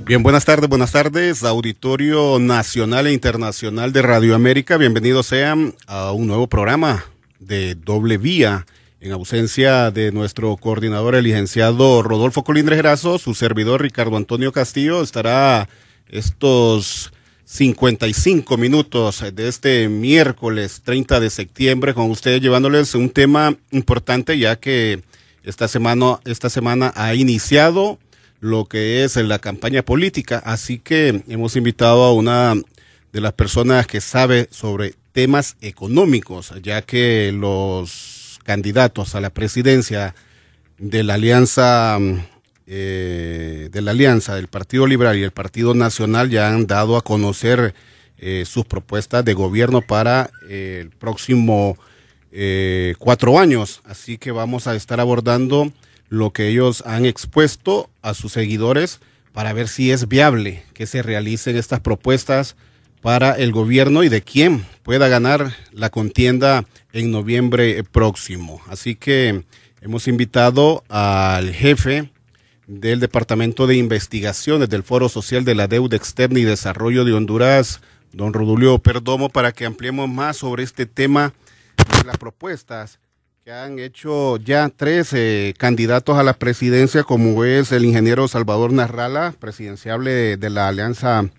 Bien, buenas tardes, auditorio nacional e internacional de Radio América. Bienvenidos sean a un nuevo programa de Doble Vía. En ausencia de nuestro coordinador, el licenciado Rodolfo Colindres Erazo, su servidor Ricardo Antonio Castillo estará estos 55 minutos de este miércoles 30 de septiembre con ustedes, llevándoles un tema importante, ya que esta semana ha iniciado lo que es la campaña política, así que hemos invitado a una de las personas que sabe sobre temas económicos, ya que los candidatos a la presidencia de la alianza del Partido Liberal y el Partido Nacional ya han dado a conocer sus propuestas de gobierno para el próximo 4 años, así que vamos a estar abordando lo que ellos han expuesto a sus seguidores para ver si es viable que se realicen estas propuestas para el gobierno y de quién pueda ganar la contienda en noviembre próximo. Así que hemos invitado al jefe del Departamento de Investigaciones del Foro Social de la Deuda Externa y Desarrollo de Honduras, don Rodulio Perdomo, para que ampliemos más sobre este tema de las propuestas que han hecho ya 3 candidatos a la presidencia, como es el ingeniero Salvador Narrala, presidenciable de la alianza,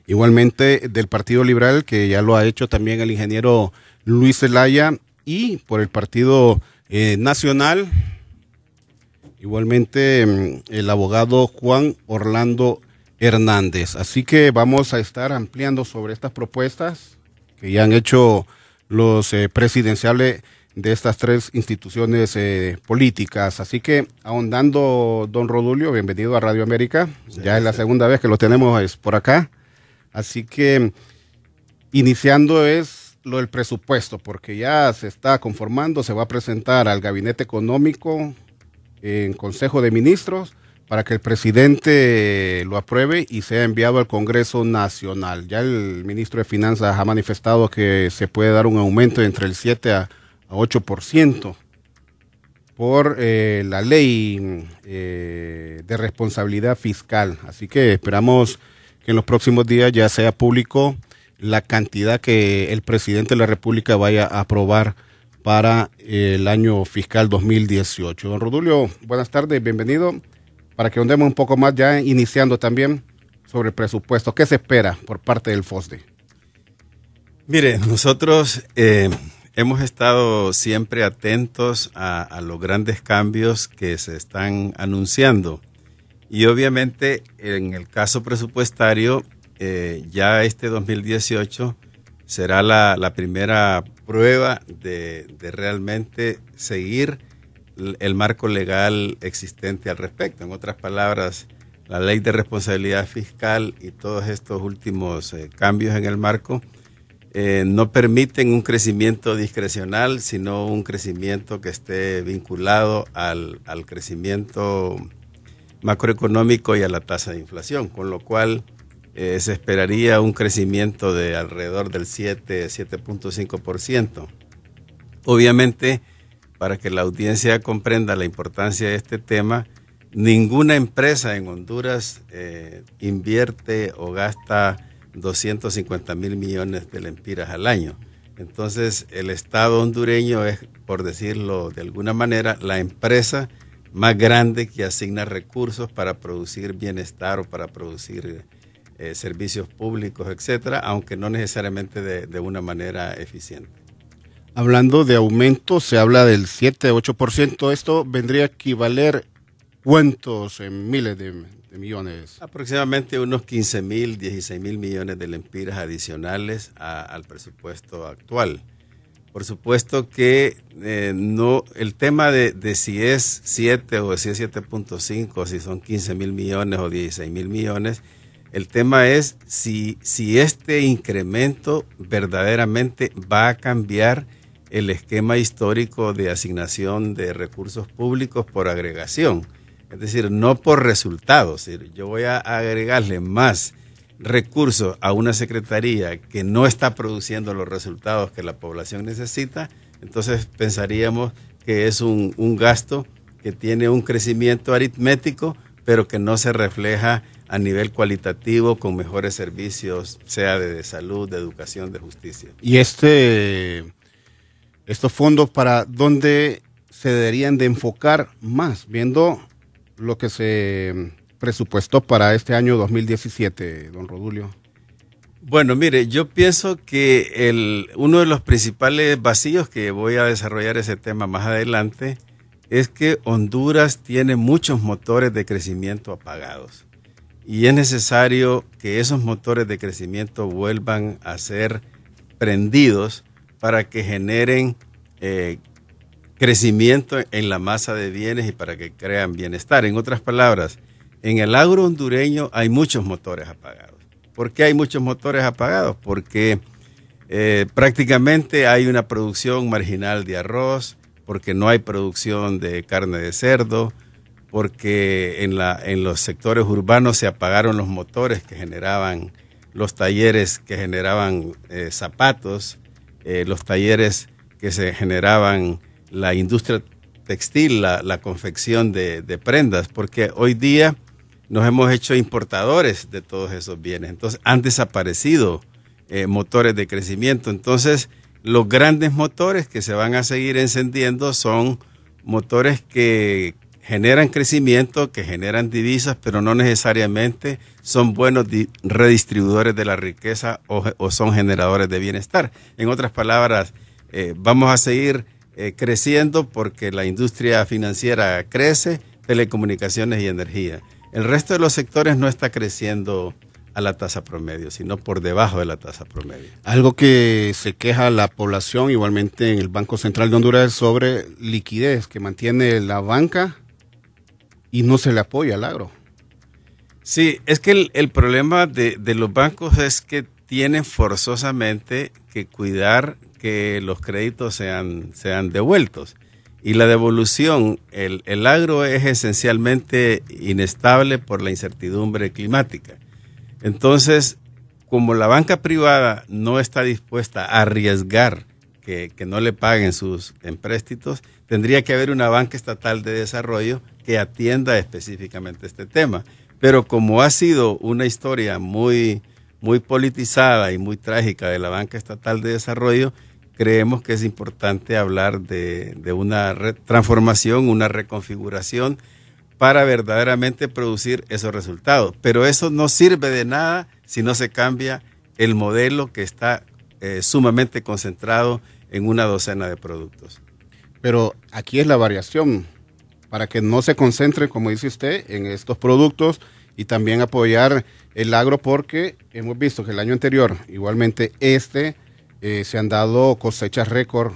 igualmente del Partido Liberal, que ya lo ha hecho también el ingeniero Luis Zelaya, y por el Partido Nacional, igualmente el abogado Juan Orlando Hernández. Así que vamos a estar ampliando sobre estas propuestas que ya han hecho los presidenciales de estas 3 instituciones políticas. Así que ahondando, don Rodulio, bienvenido a Radio América. Sí, ya es la segunda vez que lo tenemos por acá. Así que iniciando es lo del presupuesto, porque ya se está conformando, se va a presentar al Gabinete Económico en Consejo de Ministros para que el presidente lo apruebe y sea enviado al Congreso Nacional. Ya el ministro de Finanzas ha manifestado que se puede dar un aumento de entre el 7 a 8% por la ley de responsabilidad fiscal. Así que esperamos que en los próximos días ya sea público la cantidad que el presidente de la República vaya a aprobar para el año fiscal 2018. Don Rodulio, buenas tardes, bienvenido, para que ondemos un poco más ya iniciando también sobre el presupuesto. ¿Qué se espera por parte del FOSDE? Mire, nosotros hemos estado siempre atentos a los grandes cambios que se están anunciando y obviamente en el caso presupuestario ya este 2018 será la primera prueba de realmente seguir el marco legal existente al respecto. En otras palabras, la ley de responsabilidad fiscal y todos estos últimos cambios en el marco no permiten un crecimiento discrecional, sino un crecimiento que esté vinculado al crecimiento macroeconómico y a la tasa de inflación, con lo cual se esperaría un crecimiento de alrededor del 7.5%. Obviamente, para que la audiencia comprenda la importancia de este tema, ninguna empresa en Honduras invierte o gasta 250 mil millones de lempiras al año. Entonces, el Estado hondureño es, por decirlo de alguna manera, la empresa más grande que asigna recursos para producir bienestar o para producir servicios públicos, etcétera, aunque no necesariamente de una manera eficiente. Hablando de aumento, se habla del 7-8%. Esto vendría a equivaler ¿cuántos miles de millones? Aproximadamente unos 15.000, 16.000 millones de lempiras adicionales al presupuesto actual. Por supuesto que no, el tema de si es 7 o si es 7.5, si son 15.000 millones o 16.000 millones, el tema es si este incremento verdaderamente va a cambiar el esquema histórico de asignación de recursos públicos por agregación. Es decir, no por resultados. Yo voy a agregarle más recursos a una secretaría que no está produciendo los resultados que la población necesita, entonces pensaríamos que es un gasto que tiene un crecimiento aritmético, pero que no se refleja a nivel cualitativo, con mejores servicios, sea de salud, de educación, de justicia. Y estos fondos, ¿para dónde se deberían de enfocar más, viendo lo que se presupuestó para este año 2017, don Rodulio? Bueno, mire, yo pienso que uno de los principales vacíos, que voy a desarrollar ese tema más adelante, es que Honduras tiene muchos motores de crecimiento apagados. Y es necesario que esos motores de crecimiento vuelvan a ser prendidos para que generen crecimiento en la masa de bienes y para que crean bienestar. En otras palabras, en el agro hondureño hay muchos motores apagados. ¿Por qué hay muchos motores apagados? Porque prácticamente hay una producción marginal de arroz, porque no hay producción de carne de cerdo, porque en los sectores urbanos se apagaron los motores que generaban los talleres que generaban zapatos, los talleres que se generaban la industria textil, la confección de prendas, porque hoy día nos hemos hecho importadores de todos esos bienes. Entonces han desaparecido motores de crecimiento. Entonces los grandes motores que se van a seguir encendiendo son motores que generan crecimiento, que generan divisas, pero no necesariamente son buenos redistribuidores de la riqueza o son generadores de bienestar. En otras palabras, vamos a seguir creciendo porque la industria financiera crece, telecomunicaciones y energía. El resto de los sectores no está creciendo a la tasa promedio, sino por debajo de la tasa promedio. Algo que se queja la población, igualmente en el Banco Central de Honduras, es sobre liquidez que mantiene la banca y no se le apoya al agro. Sí, es que el problema de los bancos es que tienen forzosamente que cuidar que los créditos sean devueltos. Y la devolución, el agro es esencialmente inestable por la incertidumbre climática. Entonces, como la banca privada no está dispuesta a arriesgar que no le paguen sus empréstitos, tendría que haber una banca estatal de desarrollo que atienda específicamente este tema. Pero como ha sido una historia muy, muy politizada y muy trágica de la banca estatal de desarrollo, creemos que es importante hablar de una transformación, una reconfiguración para verdaderamente producir esos resultados. Pero eso no sirve de nada si no se cambia el modelo que está sumamente concentrado en una docena de productos. Pero aquí es la variación, para que no se concentre, como dice usted, en estos productos y también apoyar el agro, porque hemos visto que el año anterior, igualmente se han dado cosechas récord,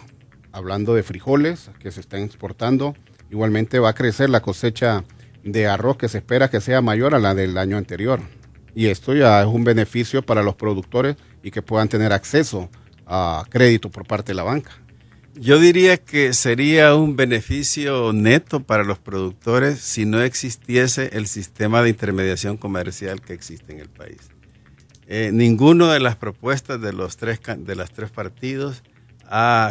hablando de frijoles que se están exportando. Igualmente va a crecer la cosecha de arroz, que se espera que sea mayor a la del año anterior. Y esto ya es un beneficio para los productores y que puedan tener acceso a crédito por parte de la banca. Yo diría que sería un beneficio neto para los productores si no existiese el sistema de intermediación comercial que existe en el país. Ninguna de las propuestas de las tres partidos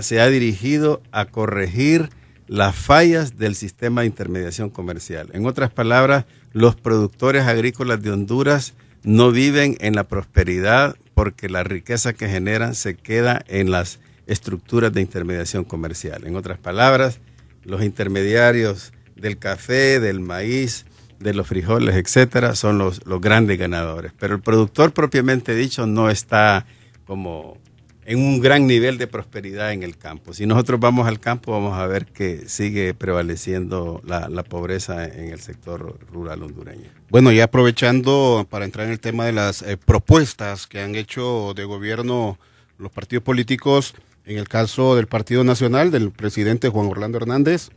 se ha dirigido a corregir las fallas del sistema de intermediación comercial. En otras palabras, los productores agrícolas de Honduras no viven en la prosperidad porque la riqueza que generan se queda en las estructuras de intermediación comercial. En otras palabras, los intermediarios del café, del maíz, de los frijoles, etcétera, son los grandes ganadores. Pero el productor propiamente dicho no está como en un gran nivel de prosperidad en el campo. Si nosotros vamos al campo, vamos a ver que sigue prevaleciendo la pobreza en el sector rural hondureño. Bueno, y aprovechando para entrar en el tema de las propuestas que han hecho de gobierno los partidos políticos, en el caso del Partido Nacional, del presidente Juan Orlando Hernández,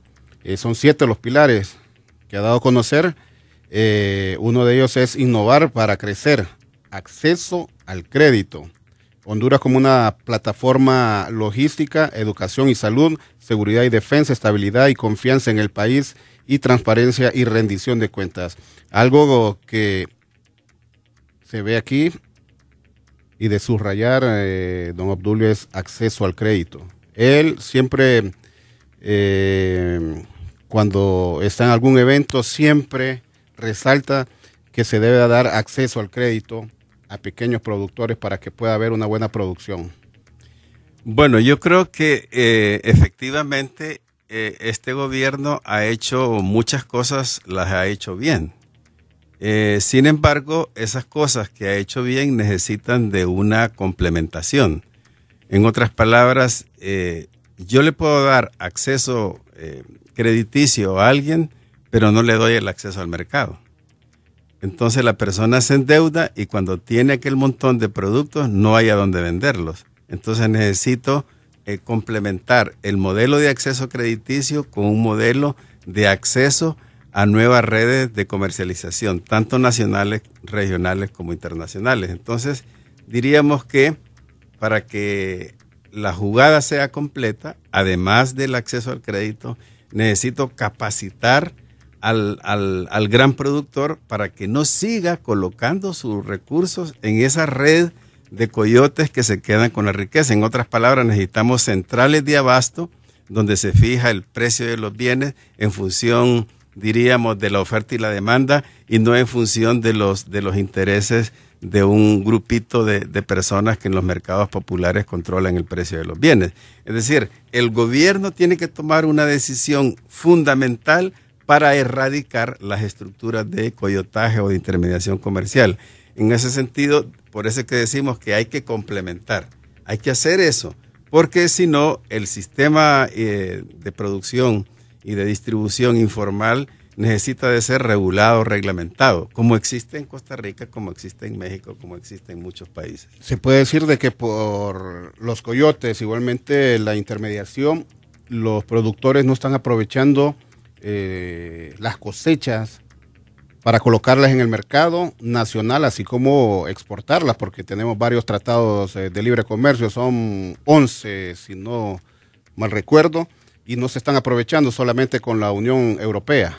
son 7 los pilares que ha dado a conocer. Uno de ellos es innovar para crecer, acceso al crédito, Honduras como una plataforma logística, educación y salud, seguridad y defensa, estabilidad y confianza en el país y transparencia y rendición de cuentas. Algo que se ve aquí y de subrayar, don Obdulio, es acceso al crédito. Él siempre, cuando está en algún evento, siempre resalta que se debe dar acceso al crédito a pequeños productores para que pueda haber una buena producción? Bueno, yo creo que efectivamente este gobierno ha hecho muchas cosas, las ha hecho bien. Sin embargo, esas cosas que ha hecho bien necesitan de una complementación. En otras palabras, yo le puedo dar acceso crediticio a alguien, pero no le doy el acceso al mercado. Entonces la persona se endeuda y cuando tiene aquel montón de productos no hay a dónde venderlos. Entonces necesito complementar el modelo de acceso crediticio con un modelo de acceso a nuevas redes de comercialización, tanto nacionales, regionales como internacionales. Entonces diríamos que para que la jugada sea completa, además del acceso al crédito, necesito capacitar al gran productor para que no siga colocando sus recursos en esa red de coyotes que se quedan con la riqueza. En otras palabras, necesitamos centrales de abasto donde se fija el precio de los bienes en función, diríamos, de la oferta y la demanda y no en función de los intereses de un grupito de personas que en los mercados populares controlan el precio de los bienes. Es decir, el gobierno tiene que tomar una decisión fundamental para erradicar las estructuras de coyotaje o de intermediación comercial. En ese sentido, por eso es que decimos que hay que complementar, hay que hacer eso, porque si no, el sistema de producción y de distribución informal necesita de ser regulado, reglamentado, como existe en Costa Rica, como existe en México, como existe en muchos países. Se puede decir de que por los coyotes, igualmente la intermediación, los productores no están aprovechando las cosechas para colocarlas en el mercado nacional, así como exportarlas, porque tenemos varios tratados de libre comercio, son 11, si no mal recuerdo, y no se están aprovechando solamente con la Unión Europea.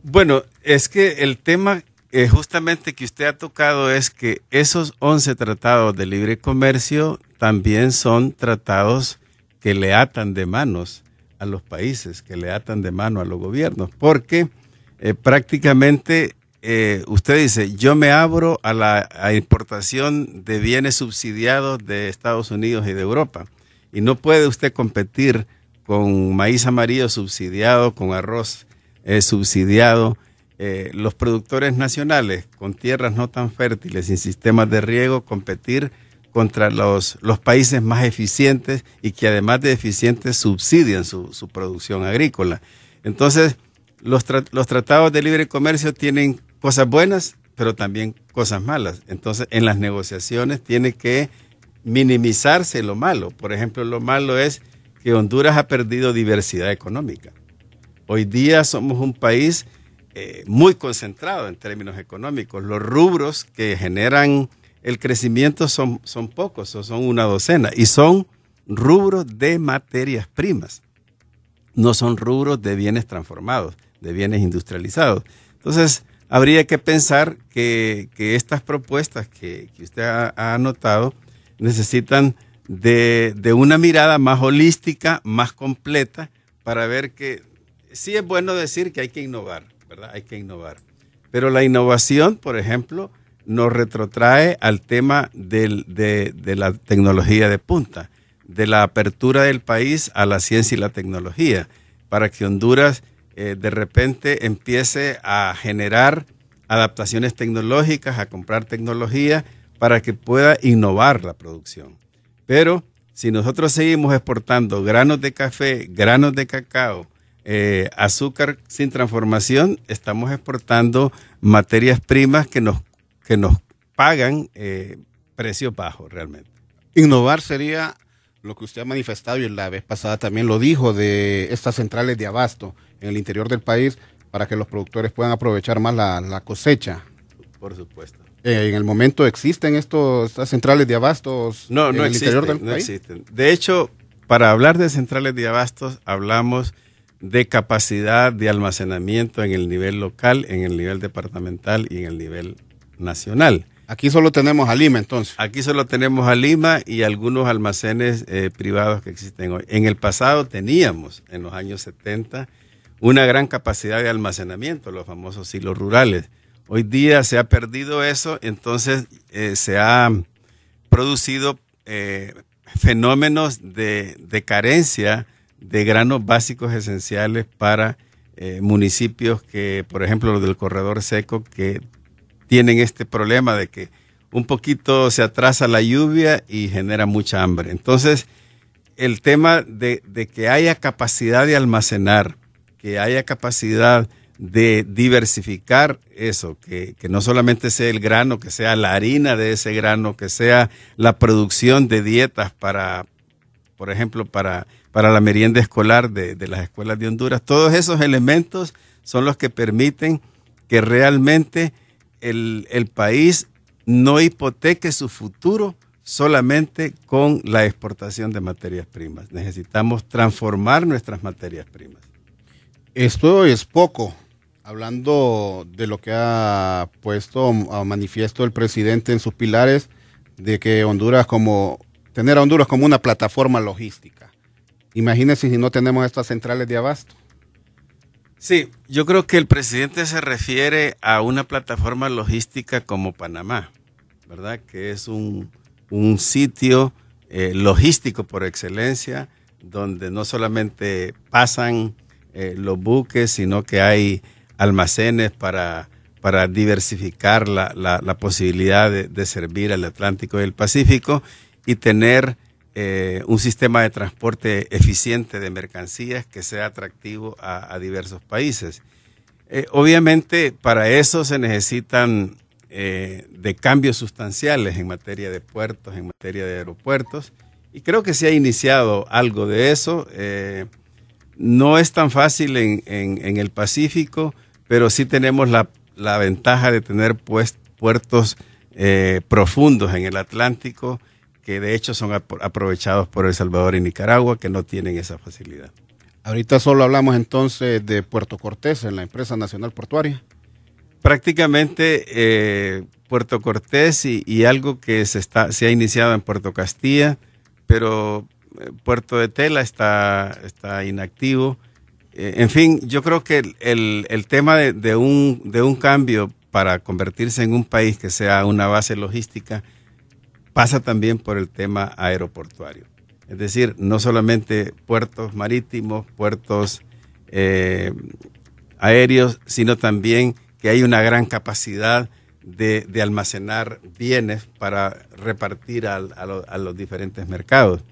Bueno, es que el tema justamente que usted ha tocado es que esos 11 tratados de libre comercio también son tratados que le atan de manos a los países, que le atan de mano a los gobiernos, porque prácticamente usted dice, yo me abro a la importación de bienes subsidiados de Estados Unidos y de Europa, y no puede usted competir con maíz amarillo subsidiado, con arroz subsidiado, los productores nacionales con tierras no tan fértiles, sin sistemas de riego, competir contra los países más eficientes y que además de eficientes subsidian su producción agrícola. Entonces, los tratados de libre comercio tienen cosas buenas, pero también cosas malas. Entonces, en las negociaciones tiene que minimizarse lo malo. Por ejemplo, lo malo es que Honduras ha perdido diversidad económica. Hoy día somos un país muy concentrado en términos económicos. Los rubros que generan el crecimiento son pocos, son una docena, y son rubros de materias primas, no son rubros de bienes transformados, de bienes industrializados. Entonces, habría que pensar que estas propuestas que usted ha anotado necesitan de una mirada más holística, más completa, para ver que sí es bueno decir que hay que innovar, ¿verdad? Hay que innovar. Pero la innovación, por ejemplo, nos retrotrae al tema de la tecnología de punta, de la apertura del país a la ciencia y la tecnología, para que Honduras de repente empiece a generar adaptaciones tecnológicas, a comprar tecnología, para que pueda innovar la producción. Pero si nosotros seguimos exportando granos de café, granos de cacao, azúcar sin transformación, estamos exportando materias primas que nos pagan precios bajos realmente. Innovar sería lo que usted ha manifestado y la vez pasada también lo dijo, de estas centrales de abasto en el interior del país para que los productores puedan aprovechar más la cosecha. Por supuesto. ¿En el momento existen estas centrales de abastos en el interior del país? No existen. De hecho, para hablar de centrales de abastos, hablamos de capacidad de almacenamiento en el nivel local, en el nivel departamental y en el nivel nacional. Aquí solo tenemos a Lima, entonces. Aquí solo tenemos a Lima y algunos almacenes privados que existen hoy. En el pasado teníamos, en los años 70, una gran capacidad de almacenamiento, los famosos silos rurales. Hoy día se ha perdido eso, entonces se ha producido fenómenos de carencia de granos básicos esenciales para municipios que, por ejemplo, los del corredor seco, que tienen este problema de que un poquito se atrasa la lluvia y genera mucha hambre. Entonces, el tema de que haya capacidad de almacenar, que haya capacidad de diversificar eso, que no solamente sea el grano, que sea la harina de ese grano, que sea la producción de dietas para, por ejemplo, para la merienda escolar de las escuelas de Honduras. Todos esos elementos son los que permiten que realmente el país no hipoteque su futuro solamente con la exportación de materias primas. Necesitamos transformar nuestras materias primas. Esto es poco. Hablando de lo que ha puesto a manifiesto el presidente en sus pilares, de que tener a Honduras como una plataforma logística. Imagínense si no tenemos estas centrales de abasto. Sí, yo creo que el presidente se refiere a una plataforma logística como Panamá, ¿verdad? Que es un sitio logístico por excelencia, donde no solamente pasan los buques, sino que hay almacenes para diversificar la posibilidad de servir al Atlántico y el Pacífico y tener un sistema de transporte eficiente de mercancías que sea atractivo a diversos países. Obviamente, para eso se necesitan de cambios sustanciales en materia de puertos, en materia de aeropuertos, y creo que se ha iniciado algo de eso. No es tan fácil en el Pacífico, pero sí tenemos la ventaja de tener puertos profundos en el Atlántico, que de hecho son aprovechados por El Salvador y Nicaragua, que no tienen esa facilidad. Ahorita solo hablamos entonces de Puerto Cortés, en la empresa nacional portuaria. Prácticamente Puerto Cortés y algo que se ha iniciado en Puerto Castilla, pero Puerto de Tela está inactivo. En fin, yo creo que el tema de un cambio para convertirse en un país que sea una base logística pasa también por el tema aeroportuario. Es decir, no solamente puertos marítimos, puertos aéreos, sino también que hay una gran capacidad de almacenar bienes para repartir a los diferentes mercados.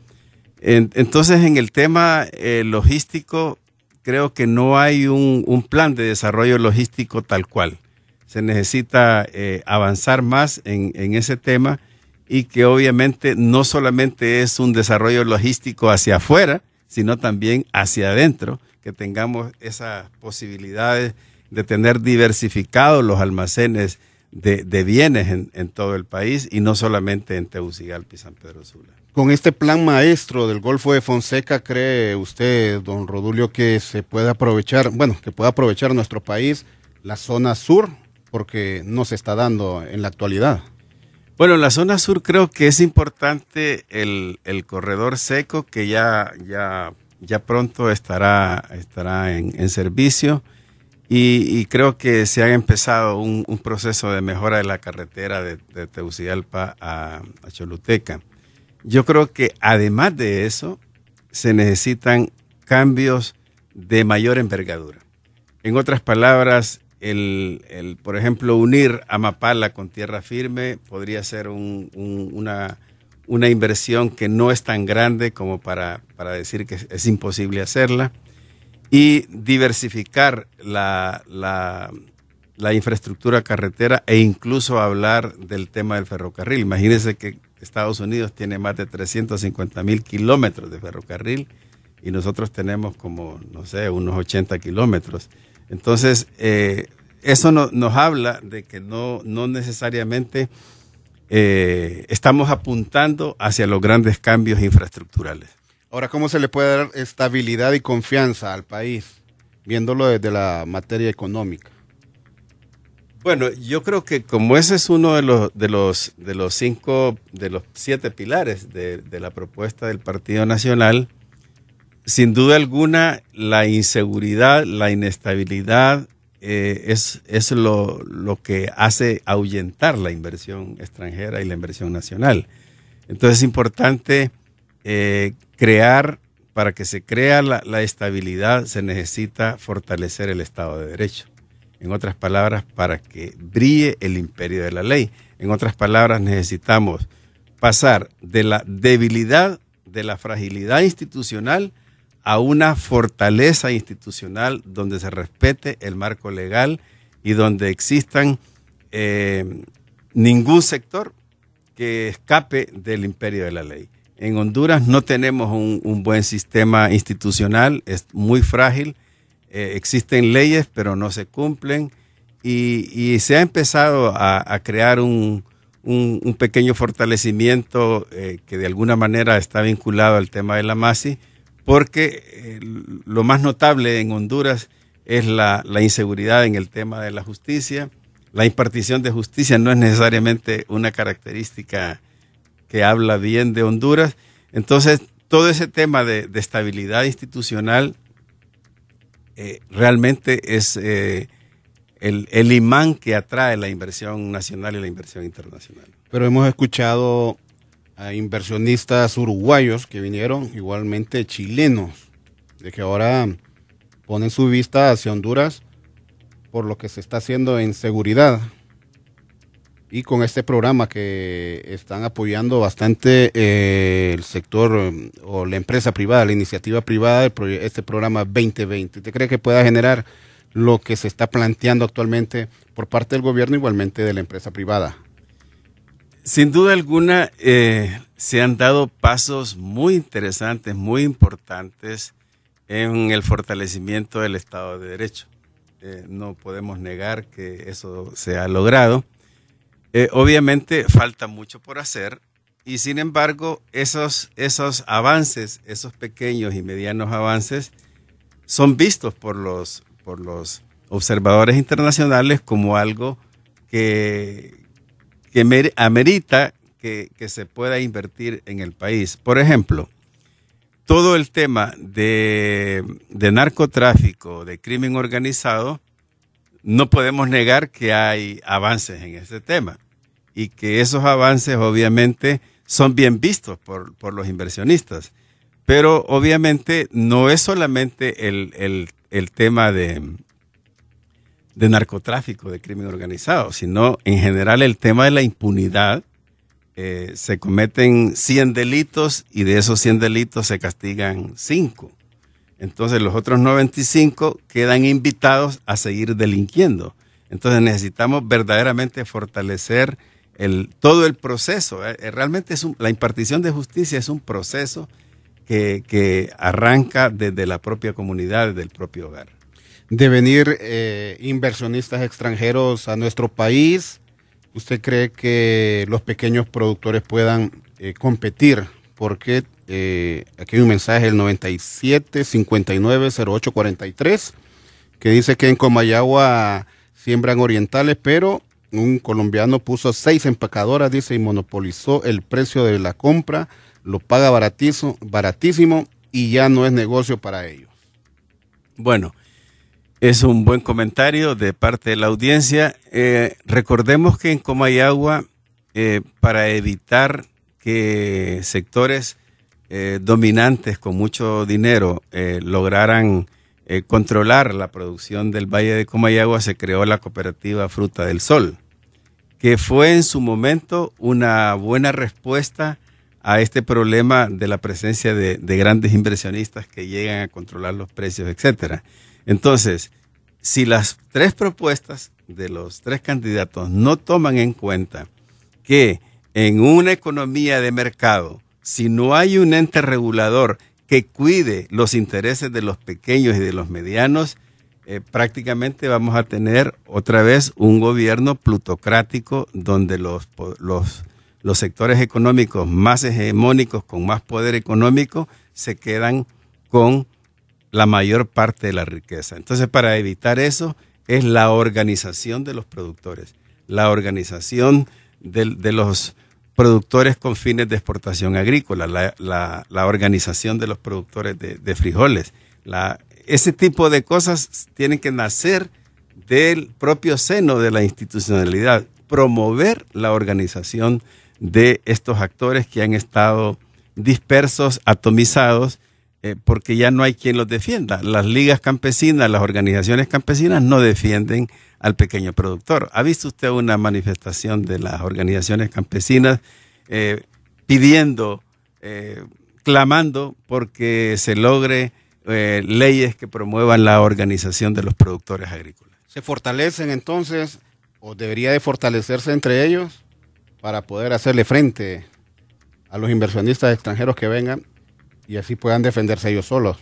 Entonces, en el tema logístico, creo que no hay un plan de desarrollo logístico tal cual. Se necesita avanzar más en ese tema, y que obviamente no solamente es un desarrollo logístico hacia afuera, sino también hacia adentro, que tengamos esas posibilidades de tener diversificados los almacenes de bienes en todo el país y no solamente en Tegucigalpa y San Pedro Sula. Con este plan maestro del Golfo de Fonseca, ¿cree usted, don Rodulio, que se puede aprovechar, que pueda aprovechar nuestro país la zona sur? Porque no se está dando en la actualidad. Bueno, en la zona sur creo que es importante el corredor seco, que ya pronto estará en servicio, y creo que se ha empezado un proceso de mejora de la carretera de Tegucigalpa a Choluteca. Yo creo que además de eso se necesitan cambios de mayor envergadura. En otras palabras, por ejemplo, unir Amapala con tierra firme podría ser una inversión que no es tan grande como para decir que es imposible hacerla, y diversificar la infraestructura carretera e incluso hablar del tema del ferrocarril. Imagínense que Estados Unidos tiene más de 350,000 kilómetros de ferrocarril y nosotros tenemos como, no sé, unos 80 kilómetros. Entonces, eso nos habla de que no necesariamente estamos apuntando hacia los grandes cambios infraestructurales. Ahora, ¿cómo se le puede dar estabilidad y confianza al país, viéndolo desde la materia económica? Bueno, yo creo que como ese es uno de los 7 pilares de la propuesta del Partido Nacional, sin duda alguna, la inseguridad, la inestabilidad es lo que hace ahuyentar la inversión extranjera y la inversión nacional. Entonces es importante para que se crea la estabilidad, se necesita fortalecer el Estado de Derecho. En otras palabras, para que brille el imperio de la ley. En otras palabras, necesitamos pasar de la debilidad, de la fragilidad institucional, a una fortaleza institucional donde se respete el marco legal y donde existan ningún sector que escape del imperio de la ley. En Honduras no tenemos un buen sistema institucional, es muy frágil, existen leyes pero no se cumplen y se ha empezado a crear un pequeño fortalecimiento que de alguna manera está vinculado al tema de la MASI, porque lo más notable en Honduras es la inseguridad en el tema de la justicia. La impartición de justicia no es necesariamente una característica que habla bien de Honduras. Entonces, todo ese tema de estabilidad institucional realmente es el imán que atrae la inversión nacional y la inversión internacional. Pero hemos escuchado a inversionistas uruguayos que vinieron, igualmente chilenos, de que ahora ponen su vista hacia Honduras por lo que se está haciendo en seguridad y con este programa que están apoyando bastante el sector o la empresa privada, la iniciativa privada, este programa 2020. ¿Usted cree que pueda generar lo que se está planteando actualmente por parte del gobierno, igualmente de la empresa privada? Sin duda alguna, se han dado pasos muy interesantes, muy importantes en el fortalecimiento del Estado de Derecho. No podemos negar que eso se ha logrado. Obviamente falta mucho por hacer y sin embargo esos avances, esos pequeños y medianos avances son vistos por los observadores internacionales como algo que amerita que se pueda invertir en el país. Por ejemplo, todo el tema de narcotráfico, de crimen organizado, no podemos negar que hay avances en ese tema y que esos avances obviamente son bien vistos por los inversionistas. Pero obviamente no es solamente el tema de narcotráfico, de crimen organizado, sino en general el tema de la impunidad. Se cometen 100 delitos y de esos 100 delitos se castigan 5. Entonces los otros 95 quedan invitados a seguir delinquiendo. Entonces necesitamos verdaderamente fortalecer todo el proceso. Realmente la impartición de justicia es un proceso que arranca desde la propia comunidad, desde el propio hogar. De venir inversionistas extranjeros a nuestro país, ¿usted cree que los pequeños productores puedan competir? Porque aquí hay un mensaje, el 97590843, que dice que en Comayagua siembran orientales, pero un colombiano puso 6 empacadoras, dice, y monopolizó el precio de la compra, lo paga baratísimo y ya no es negocio para ellos. Bueno, es un buen comentario de parte de la audiencia. Recordemos que en Comayagua, para evitar que sectores dominantes con mucho dinero lograran controlar la producción del Valle de Comayagua, se creó la cooperativa Fruta del Sol, que fue en su momento una buena respuesta a este problema de la presencia de grandes inversionistas que llegan a controlar los precios, etcétera. Entonces, si las 3 propuestas de los 3 candidatos no toman en cuenta que en una economía de mercado, si no hay un ente regulador que cuide los intereses de los pequeños y de los medianos, prácticamente vamos a tener otra vez un gobierno plutocrático donde los sectores económicos más hegemónicos, con más poder económico, se quedan con la mayor parte de la riqueza. Entonces, para evitar eso, es la organización de los productores, la organización de los productores con fines de exportación agrícola, la organización de los productores de frijoles. Ese tipo de cosas tienen que nacer del propio seno de la institucionalidad, promover la organización de estos actores que han estado dispersos, atomizados, porque ya no hay quien los defienda. Las ligas campesinas, las organizaciones campesinas no defienden al pequeño productor. ¿Ha visto usted una manifestación de las organizaciones campesinas pidiendo, clamando porque se logre leyes que promuevan la organización de los productores agrícolas? ¿Se fortalecen entonces o debería de fortalecerse entre ellos para poder hacerle frente a los inversionistas extranjeros que vengan y así puedan defenderse ellos solos?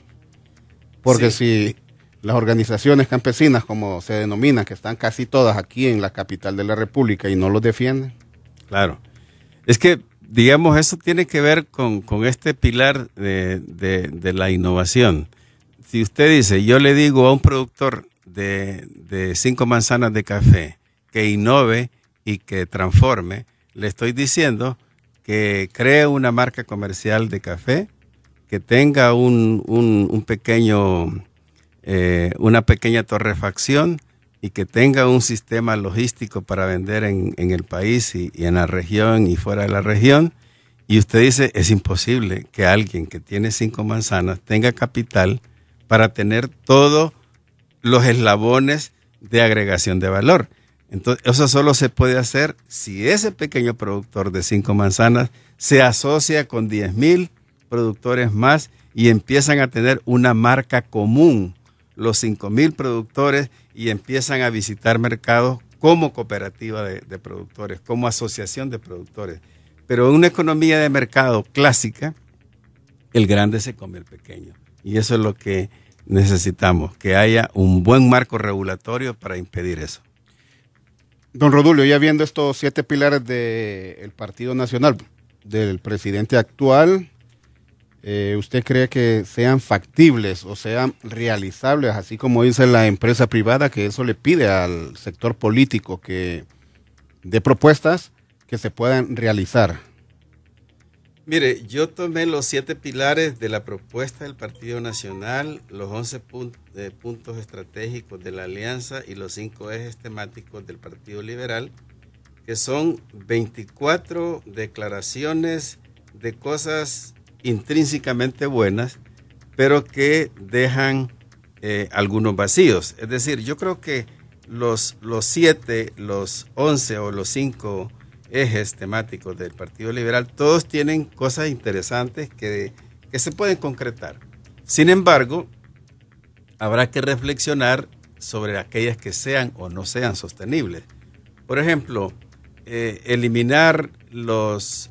Porque si las organizaciones campesinas, como se denominan, que están casi todas aquí en la capital de la República y no los defienden. Claro. Es que, digamos, eso tiene que ver con este pilar de la innovación. Si usted dice, yo le digo a un productor de 5 manzanas de café que innove y que transforme, le estoy diciendo que cree una marca comercial de café, que tenga un pequeño, una pequeña torrefacción y que tenga un sistema logístico para vender en el país y en la región y fuera de la región. Y usted dice, es imposible que alguien que tiene 5 manzanas tenga capital para tener todos los eslabones de agregación de valor. Entonces, eso solo se puede hacer si ese pequeño productor de 5 manzanas se asocia con 10,000 productores más y empiezan a tener una marca común, los 5,000 productores, y empiezan a visitar mercados como cooperativa de productores, como asociación de productores. Pero en una economía de mercado clásica, el grande se come el pequeño. Y eso es lo que necesitamos, que haya un buen marco regulatorio para impedir eso. Don Rodulio, ya viendo estos 7 pilares del Partido Nacional, del presidente actual, ¿usted cree que sean factibles o sean realizables, así como dice la empresa privada, que eso le pide al sector político que dé propuestas que se puedan realizar? Mire, yo tomé los 7 pilares de la propuesta del Partido Nacional, los 11 puntos estratégicos de la Alianza y los 5 ejes temáticos del Partido Liberal, que son 24 declaraciones de cosas intrínsecamente buenas, pero que dejan algunos vacíos. Es decir, yo creo que los 7, los 11 o los 5 ejes temáticos del Partido Liberal, todos tienen cosas interesantes que se pueden concretar. Sin embargo, habrá que reflexionar sobre aquellas que sean o no sean sostenibles. Por ejemplo, eliminar los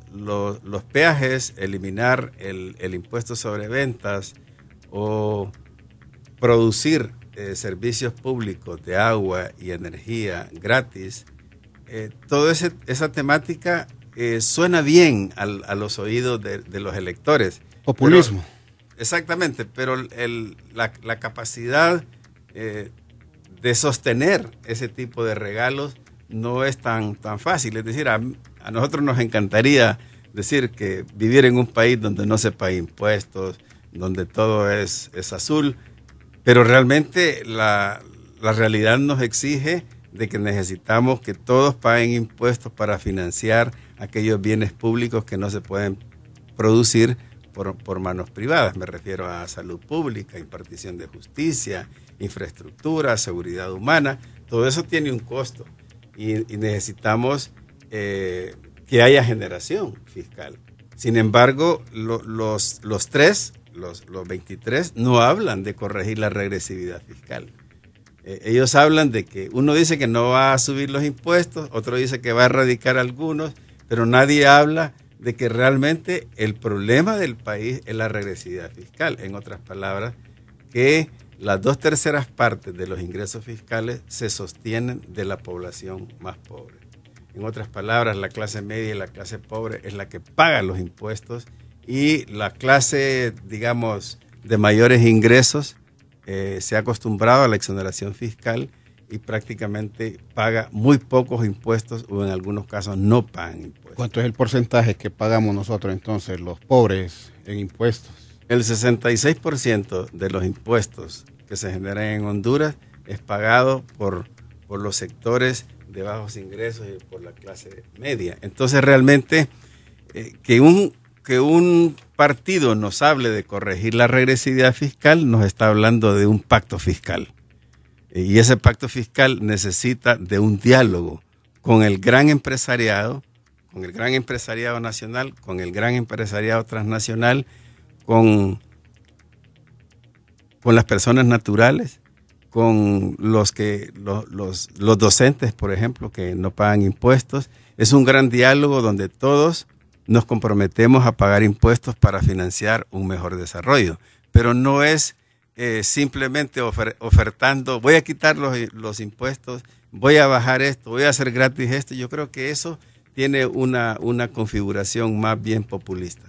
peajes, eliminar el impuesto sobre ventas o producir servicios públicos de agua y energía gratis. Toda esa temática suena bien a los oídos de los electores. Populismo. Exactamente, pero la capacidad de sostener ese tipo de regalos no es tan fácil. Es decir, a nosotros nos encantaría decir que vivir en un país donde no se pagan impuestos, donde todo es azul, pero realmente la realidad nos exige de que necesitamos que todos paguen impuestos para financiar aquellos bienes públicos que no se pueden producir por manos privadas. Me refiero a salud pública, impartición de justicia, infraestructura, seguridad humana. Todo eso tiene un costo y necesitamos que haya generación fiscal. Sin embargo, los 23 no hablan de corregir la regresividad fiscal. Ellos hablan de que uno dice que no va a subir los impuestos, otro dice que va a erradicar algunos, pero nadie habla de que realmente el problema del país es la regresividad fiscal. En otras palabras, que las 2/3 partes de los ingresos fiscales se sostienen de la población más pobre. En otras palabras, la clase media y la clase pobre es la que paga los impuestos y la clase, digamos, de mayores ingresos se ha acostumbrado a la exoneración fiscal y prácticamente paga muy pocos impuestos o en algunos casos no pagan impuestos. ¿Cuánto es el porcentaje que pagamos nosotros entonces, los pobres, en impuestos? El 66% de los impuestos que se generan en Honduras es pagado por por los sectores de bajos ingresos y por la clase media. Entonces realmente que un partido nos hable de corregir la regresividad fiscal, nos está hablando de un pacto fiscal. Y ese pacto fiscal necesita de un diálogo con el gran empresariado nacional, con el gran empresariado transnacional, con las personas naturales, con los docentes, por ejemplo, que no pagan impuestos. Es un gran diálogo donde todos nos comprometemos a pagar impuestos para financiar un mejor desarrollo. Pero no es simplemente ofertando, voy a quitar los impuestos, voy a bajar esto, voy a hacer gratis esto. Yo creo que eso tiene una configuración más bien populista.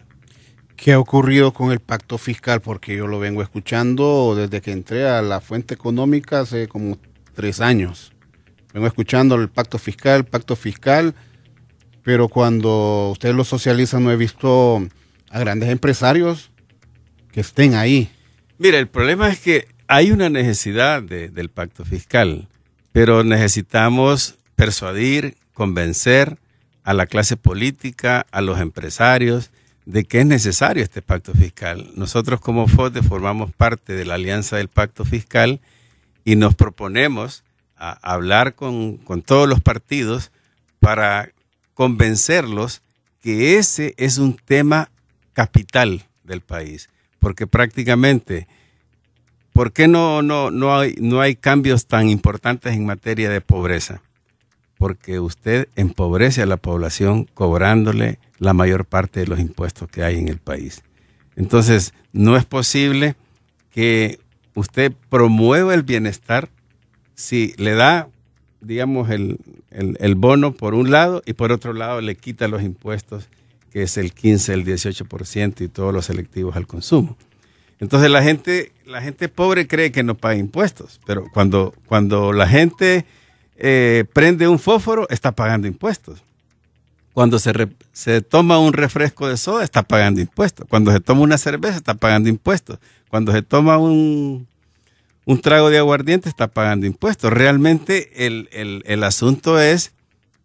¿Qué ha ocurrido con el pacto fiscal? Porque yo lo vengo escuchando desde que entré a la fuente económica hace como 3 años. Vengo escuchando el pacto fiscal, pero cuando ustedes lo socializan no he visto a grandes empresarios que estén ahí. Mira, el problema es que hay una necesidad del pacto fiscal, pero necesitamos persuadir, convencer a la clase política, a los empresarios, de que es necesario este pacto fiscal. Nosotros como FODE formamos parte de la Alianza del Pacto Fiscal y nos proponemos a hablar con todos los partidos para convencerlos que ese es un tema capital del país. Porque prácticamente, ¿por qué no hay cambios tan importantes en materia de pobreza? Porque usted empobrece a la población cobrándole la mayor parte de los impuestos que hay en el país. Entonces, no es posible que usted promueva el bienestar si le da, digamos, el bono por un lado y por otro lado le quita los impuestos, que es el 15, el 18% y todos los selectivos al consumo. Entonces, la gente pobre cree que no paga impuestos, pero cuando la gente prende un fósforo, está pagando impuestos. Cuando se toma un refresco de soda, está pagando impuestos. Cuando se toma una cerveza, está pagando impuestos. Cuando se toma un trago de aguardiente, está pagando impuestos. Realmente el asunto es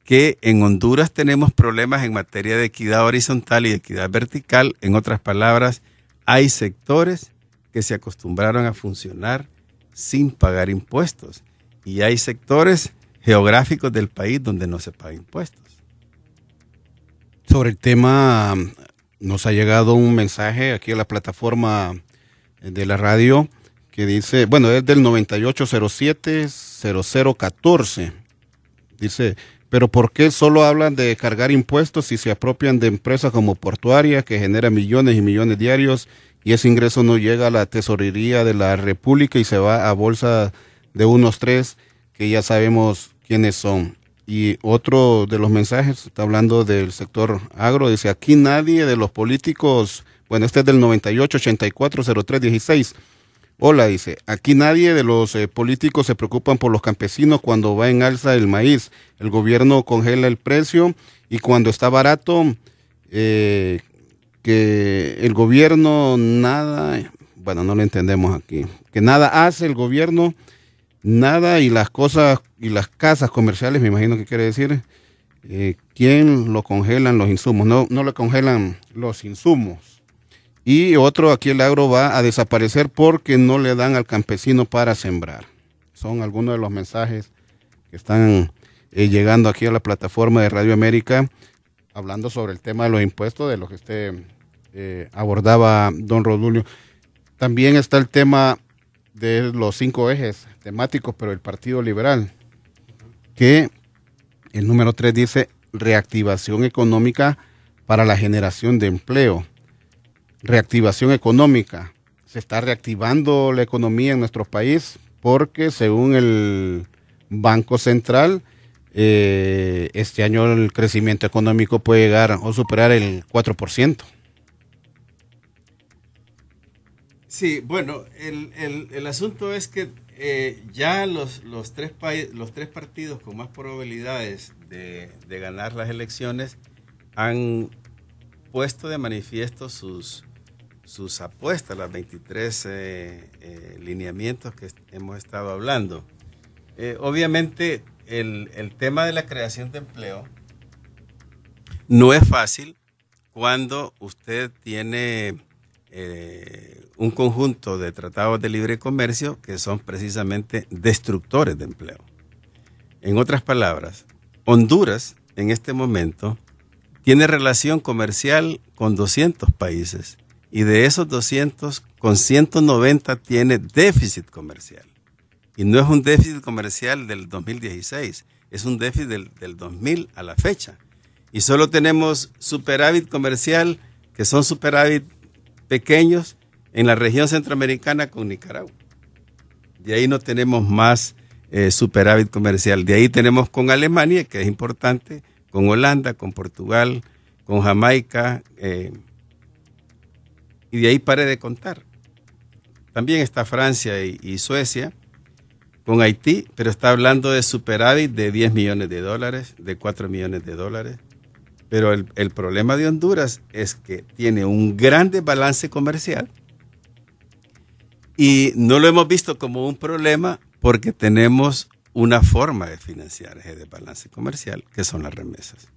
que en Honduras tenemos problemas en materia de equidad horizontal y equidad vertical. En otras palabras, hay sectores que se acostumbraron a funcionar sin pagar impuestos. Y hay sectores geográficos del país donde no se paga impuestos. Sobre el tema, nos ha llegado un mensaje aquí a la plataforma de la radio que dice, bueno, es del 9807-0014. Dice, pero ¿por qué solo hablan de cargar impuestos si se apropian de empresas como Portuaria, que genera millones y millones diarios, y ese ingreso no llega a la tesorería de la República y se va a bolsa de unos 3 que ya sabemos quiénes son? Y otro de los mensajes está hablando del sector agro, dice, aquí nadie de los políticos, bueno, este es del 98840316. Hola, dice, aquí nadie de los políticos se preocupan por los campesinos cuando va en alza el maíz. El gobierno congela el precio y cuando está barato, que el gobierno nada, bueno, no lo entendemos aquí, que nada hace el gobierno, nada, y las cosas y las casas comerciales, me imagino que quiere decir, ¿quién lo congelan los insumos? No le congelan los insumos. Y otro, aquí el agro va a desaparecer porque no le dan al campesino para sembrar. Son algunos de los mensajes que están llegando aquí a la plataforma de Radio América, hablando sobre el tema de los impuestos, de lo que usted abordaba, don Rodulio. También está el tema de los 5 ejes temáticos, pero el Partido Liberal, que el número 3 dice reactivación económica para la generación de empleo. Reactivación económica. Se está reactivando la economía en nuestro país porque según el Banco Central, este año el crecimiento económico puede llegar o superar el 4%. Sí, bueno, el asunto es que ya los tres partidos con más probabilidades de ganar las elecciones han puesto de manifiesto sus apuestas, las 23 lineamientos que hemos estado hablando. Obviamente el tema de la creación de empleo no es fácil cuando usted tiene un conjunto de tratados de libre comercio que son precisamente destructores de empleo. En otras palabras, Honduras en este momento tiene relación comercial con 200 países y de esos 200, con 190 tiene déficit comercial. Y no es un déficit comercial del 2016, es un déficit del 2000 a la fecha. Y solo tenemos superávit comercial, que son superávit pequeños, en la región centroamericana con Nicaragua. De ahí no tenemos más superávit comercial. De ahí tenemos con Alemania, que es importante, con Holanda, con Portugal, con Jamaica, y de ahí pare de contar. También está Francia y Suecia, con Haití, pero está hablando de superávit de 10 millones de dólares, de 4 millones de dólares. Pero el problema de Honduras es que tiene un gran desbalance comercial y no lo hemos visto como un problema porque tenemos una forma de financiar ese desbalance comercial, que son las remesas.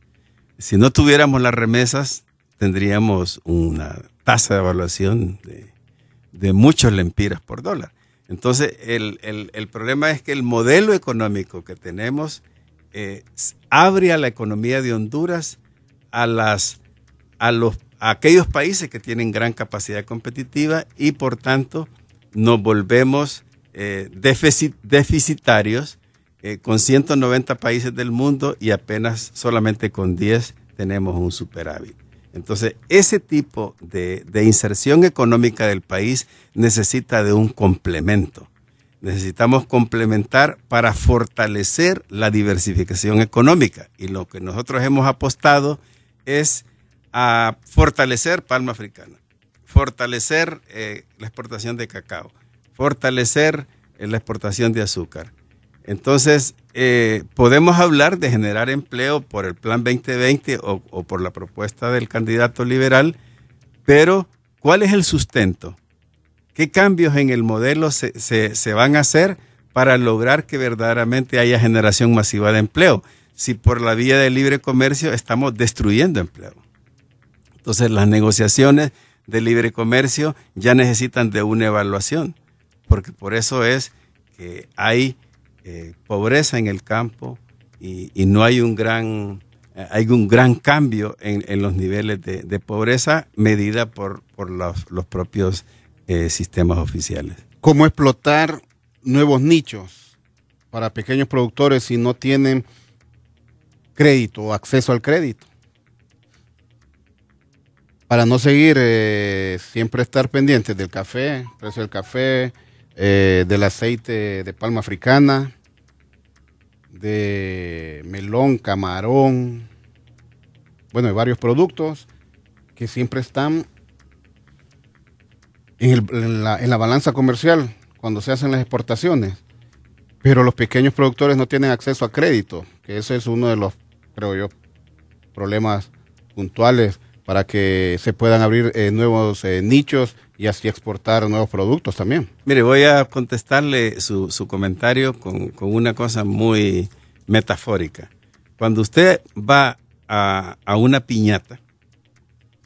Si no tuviéramos las remesas, tendríamos una tasa de evaluación de muchos lempiras por dólar. Entonces, el problema es que el modelo económico que tenemos abre a la economía de Honduras a aquellos países que tienen gran capacidad competitiva y, por tanto, nos volvemos deficitarios con 190 países del mundo y apenas solamente con 10 tenemos un superávit. Entonces, ese tipo de inserción económica del país necesita de un complemento. Necesitamos complementar para fortalecer la diversificación económica. Y lo que nosotros hemos apostado es a fortalecer palma africana, fortalecer la exportación de cacao, fortalecer la exportación de azúcar. Entonces, podemos hablar de generar empleo por el Plan 2020 o por la propuesta del candidato liberal, pero ¿cuál es el sustento? ¿Qué cambios en el modelo se van a hacer para lograr que verdaderamente haya generación masiva de empleo? Si por la vía del libre comercio estamos destruyendo empleo. Entonces, las negociaciones de libre comercio ya necesitan de una evaluación, porque por eso es que hay pobreza en el campo y no hay un gran cambio en los niveles de pobreza medida por los propios sistemas oficiales. ¿Cómo explotar nuevos nichos para pequeños productores si no tienen crédito o acceso al crédito? Para no seguir siempre estar pendientes del café, precio del café, del aceite de palma africana, de melón, camarón, bueno, hay varios productos que siempre están en la balanza comercial cuando se hacen las exportaciones, pero los pequeños productores no tienen acceso a crédito, que ese es uno de los, creo yo, problemas puntuales para que se puedan abrir nuevos nichos y así exportar nuevos productos también. Mire, voy a contestarle su comentario con una cosa muy metafórica. Cuando usted va a una piñata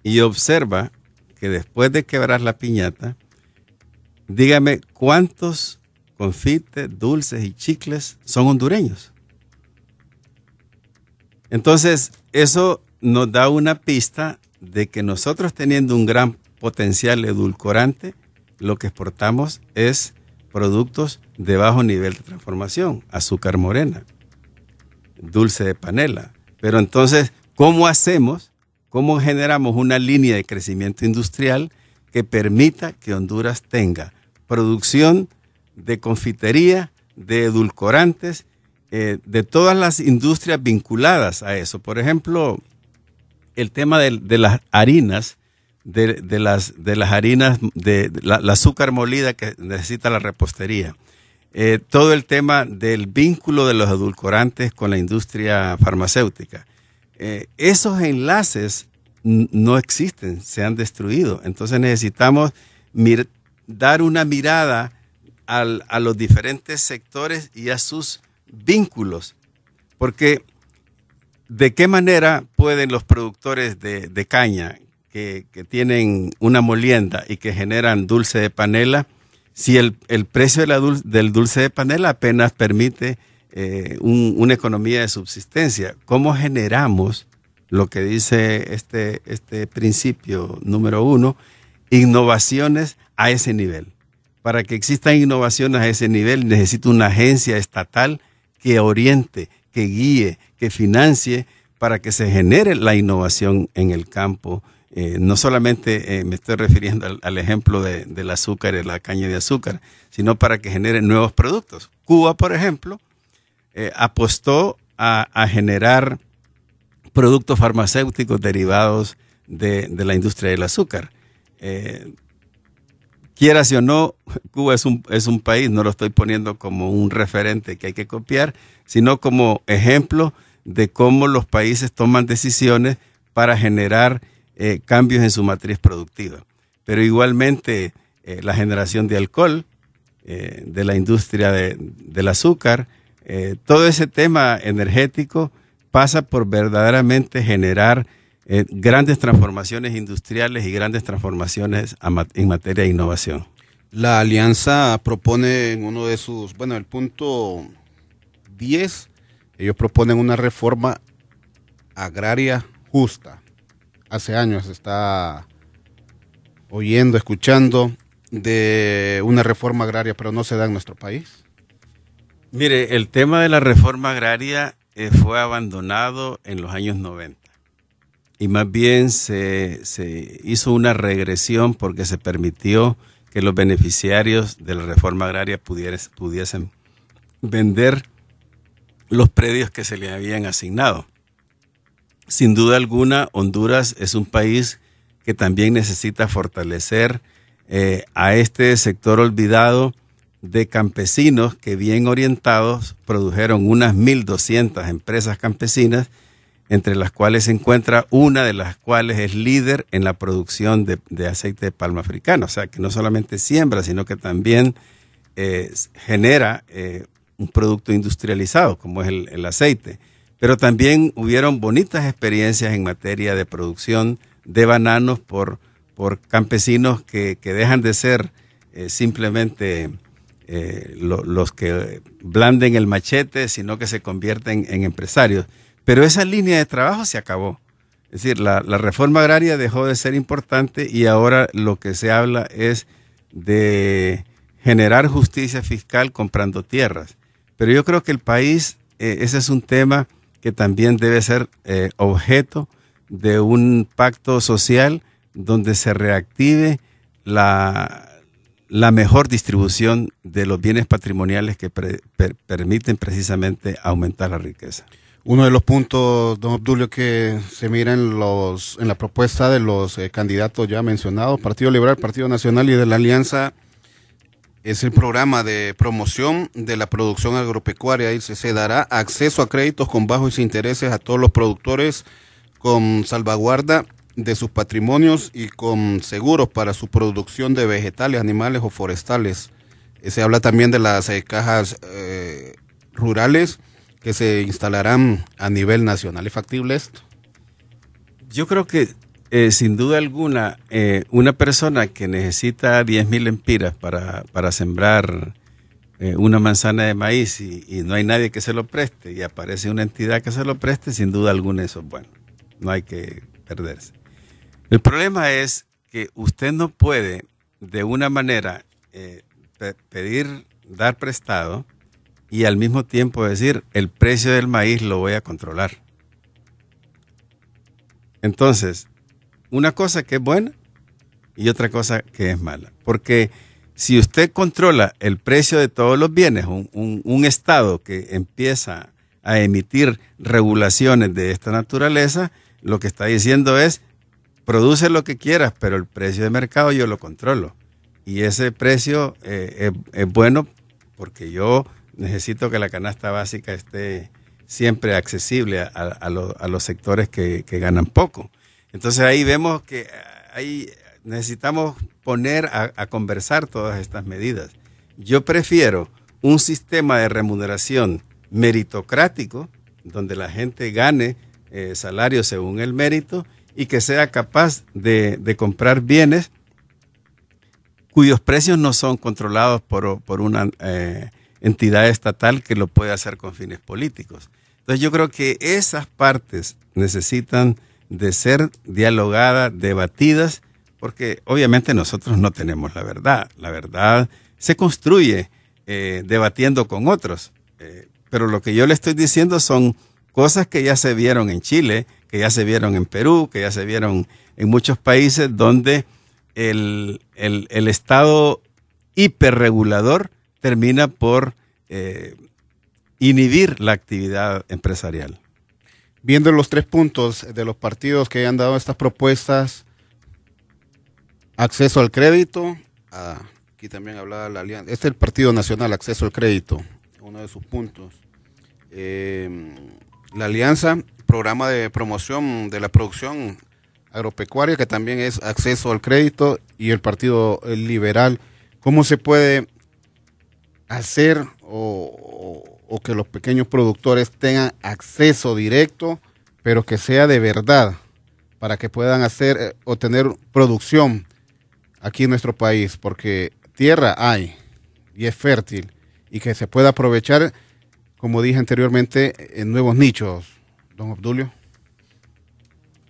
y observa que después de quebrar la piñata, dígame cuántos confites, dulces y chicles son hondureños. Entonces, eso nos da una pista de que nosotros, teniendo un gran potencial edulcorante, lo que exportamos es productos de bajo nivel de transformación, azúcar morena, dulce de panela. Pero entonces, ¿cómo hacemos? ¿Cómo generamos una línea de crecimiento industrial que permita que Honduras tenga producción de confitería, de edulcorantes, de todas las industrias vinculadas a eso? Por ejemplo, el tema de las harinas, de las harinas, la azúcar molida que necesita la repostería. Todo el tema del vínculo de los edulcorantes con la industria farmacéutica. Esos enlaces no existen, se han destruido. Entonces necesitamos dar una mirada a los diferentes sectores y a sus vínculos, porque ¿de qué manera pueden los productores de caña que tienen una molienda y que generan dulce de panela, si el precio del dulce de panela apenas permite una economía de subsistencia? ¿Cómo generamos lo que dice este principio número 1, innovaciones a ese nivel? Para que existan innovaciones a ese nivel necesita una agencia estatal que oriente, que guíe, que financie para que se genere la innovación en el campo. No solamente me estoy refiriendo al ejemplo del azúcar y la caña de azúcar, sino para que generen nuevos productos. Cuba, por ejemplo, apostó a generar productos farmacéuticos derivados de la industria del azúcar. Quieras o no, Cuba es un país, no lo estoy poniendo como un referente que hay que copiar, sino como ejemplo de cómo los países toman decisiones para generar cambios en su matriz productiva. Pero igualmente la generación de alcohol, de la industria del azúcar, todo ese tema energético pasa por verdaderamente generar grandes transformaciones industriales y grandes transformaciones en materia de innovación. La alianza propone en uno de sus, el punto 10, ellos proponen una reforma agraria justa. Hace años se está oyendo, escuchando de una reforma agraria, pero no se da en nuestro país. Mire, el tema de la reforma agraria fue abandonado en los años 90 y más bien se hizo una regresión porque se permitió que los beneficiarios de la reforma agraria pudiesen vender los predios que se les habían asignado. Sin duda alguna, Honduras es un país que también necesita fortalecer a este sector olvidado de campesinos que bien orientados produjeron unas 1.200 empresas campesinas, entre las cuales se encuentra una de las cuales es líder en la producción de aceite de palma africano. O sea, que no solamente siembra, sino que también genera un producto industrializado, como es el aceite. Pero también hubieron bonitas experiencias en materia de producción de bananos por campesinos que dejan de ser simplemente los que blanden el machete, sino que se convierten en empresarios. Pero esa línea de trabajo se acabó. Es decir, la reforma agraria dejó de ser importante y ahora lo que se habla es de generar justicia fiscal comprando tierras. Pero yo creo que el país, ese es un tema que también debe ser objeto de un pacto social donde se reactive la mejor distribución de los bienes patrimoniales que permiten precisamente aumentar la riqueza. Uno de los puntos, don Obdulio, que se mira en la propuesta de los candidatos ya mencionados, Partido Liberal, Partido Nacional y de la Alianza, es el programa de promoción de la producción agropecuaria. Dice, se dará acceso a créditos con bajos intereses a todos los productores con salvaguarda de sus patrimonios y con seguros para su producción de vegetales, animales o forestales. Se habla también de las cajas rurales que se instalarán a nivel nacional. ¿Es factible esto? Yo creo que sin duda alguna una persona que necesita 10,000 empiras para sembrar una manzana de maíz y no hay nadie que se lo preste y aparece una entidad que se lo preste, sin duda alguna eso es bueno. No hay que perderse. El problema es que usted no puede de una manera dar prestado y al mismo tiempo decir el precio del maíz lo voy a controlar. Entonces, una cosa que es buena y otra cosa que es mala. Porque si usted controla el precio de todos los bienes, un Estado que empieza a emitir regulaciones de esta naturaleza, lo que está diciendo es, produce lo que quieras, pero el precio de mercado yo lo controlo. Y ese precio es bueno porque yo necesito que la canasta básica esté siempre accesible a los sectores que ganan poco. Entonces ahí vemos que ahí necesitamos poner a conversar todas estas medidas. Yo prefiero un sistema de remuneración meritocrático, donde la gente gane salarios según el mérito y que sea capaz de comprar bienes cuyos precios no son controlados por una entidad estatal que lo puede hacer con fines políticos. Entonces yo creo que esas partes necesitan de ser dialogadas, debatidas, porque obviamente nosotros no tenemos la verdad. La verdad se construye debatiendo con otros. Pero lo que yo le estoy diciendo son cosas que ya se vieron en Chile, que ya se vieron en Perú, que ya se vieron en muchos países donde el Estado hiperregulador termina por inhibir la actividad empresarial. Viendo los 3 puntos de los partidos que han dado estas propuestas, acceso al crédito, aquí también hablaba la alianza, este es el Partido Nacional, acceso al crédito, uno de sus puntos. La alianza, programa de promoción de la producción agropecuaria, que también es acceso al crédito, y el Partido Liberal. ¿Cómo se puede hacer o que los pequeños productores tengan acceso directo, pero que sea de verdad, para que puedan hacer o tener producción aquí en nuestro país? Porque tierra hay y es fértil, y que se pueda aprovechar, como dije anteriormente, en nuevos nichos, don Obdulio.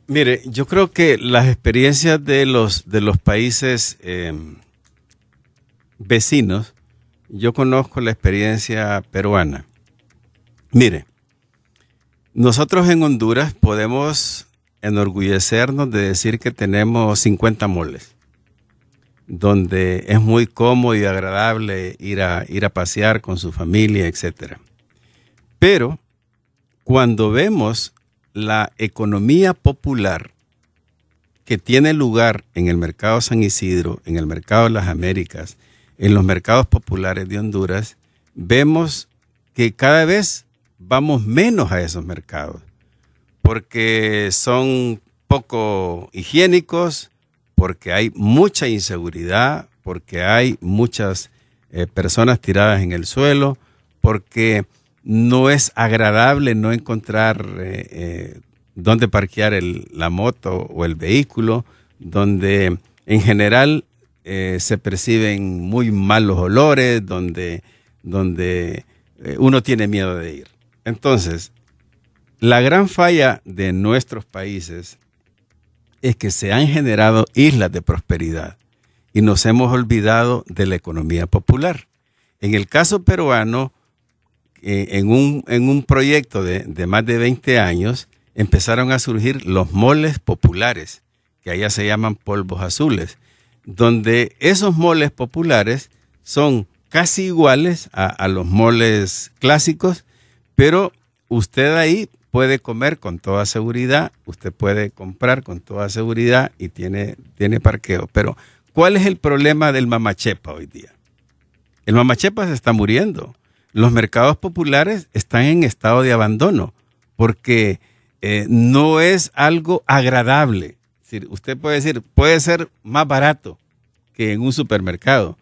Mire, yo creo que las experiencias de los países vecinos, yo conozco la experiencia peruana. Mire, nosotros en Honduras podemos enorgullecernos de decir que tenemos 50 moles, donde es muy cómodo y agradable ir a pasear con su familia, etcétera. Pero cuando vemos la economía popular que tiene lugar en el mercado San Isidro, en el mercado de las Américas, en los mercados populares de Honduras, vemos que cada vez vamos menos a esos mercados, porque son poco higiénicos, porque hay mucha inseguridad, porque hay muchas personas tiradas en el suelo, porque no es agradable no encontrar dónde parquear la moto o el vehículo, donde en general se perciben muy malos olores, donde uno tiene miedo de ir. Entonces, la gran falla de nuestros países es que se han generado islas de prosperidad y nos hemos olvidado de la economía popular. En el caso peruano, en un proyecto de más de 20 años, empezaron a surgir los moles populares, que allá se llaman polvos azules, donde esos moles populares son casi iguales a los moles clásicos, pero usted ahí puede comer con toda seguridad, usted puede comprar con toda seguridad y tiene parqueo. Pero, ¿cuál es el problema del mamachepa hoy día? El mamachepa se está muriendo. Los mercados populares están en estado de abandono porque no es algo agradable. Es decir, usted puede decir, puede ser más barato que en un supermercado,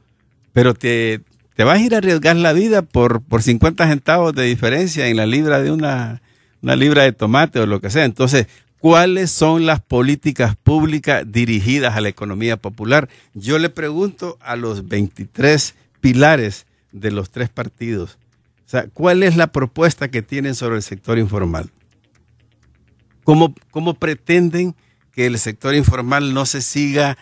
pero te vas a ir a arriesgar la vida por 50 centavos de diferencia en la libra de una libra de tomate o lo que sea. Entonces, ¿cuáles son las políticas públicas dirigidas a la economía popular? Yo le pregunto a los 23 pilares de los 3 partidos. O sea, ¿cuál es la propuesta que tienen sobre el sector informal? ¿Cómo pretenden que el sector informal no se siga,